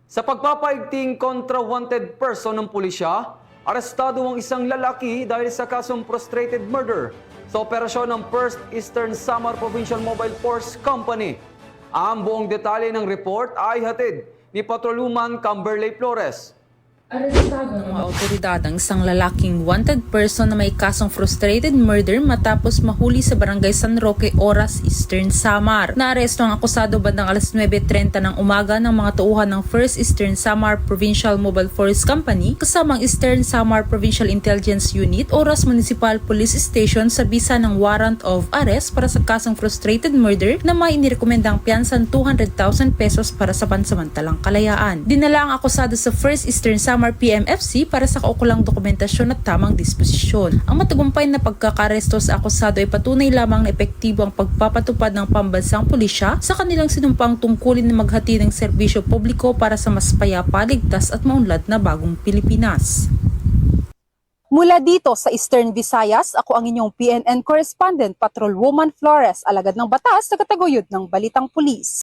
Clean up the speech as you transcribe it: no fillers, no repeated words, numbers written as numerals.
Sa pagpapaigting kontra wanted person ng pulisya, arestado ang isang lalaki dahil sa kasong frustrated murder sa operasyon ng First Eastern Samar Provincial Mobile Force Company. Ang buong detalye ng report ay hatid ni Patrolwoman Camberley Flores. Arestado ng mga otoridad ang isang lalaking wanted person na may kasong frustrated murder matapos mahuli sa barangay San Roque, Oras, Eastern Samar. Naaresto ang akusado bandang alas 9:30 ng umaga ng mga tauhan ng First Eastern Samar Provincial Mobile Force Company kasamang Eastern Samar Provincial Intelligence Unit, Oras Municipal Police Station sa bisa ng warrant of arrest para sa kasong frustrated murder na may inirekomendang piyansan 200,000 pesos para sa pansamantalang kalayaan. Dinala ang akusado sa First Eastern Samar PMFC para sa kaukulang dokumentasyon at tamang disposisyon. Ang matagumpay na pagkakaresto sa akusado ay patunay lamang na epektibo ang pagpapatupad ng pambansang pulisya sa kanilang sinumpang tungkulin na maghati ng serbisyo publiko para sa mas payapa, ligtas at maunlad na bagong Pilipinas. Mula dito sa Eastern Visayas, ako ang inyong PNN correspondent, Patrolwoman Flores, alagad ng batas sa kataguyod ng Balitang Pulis.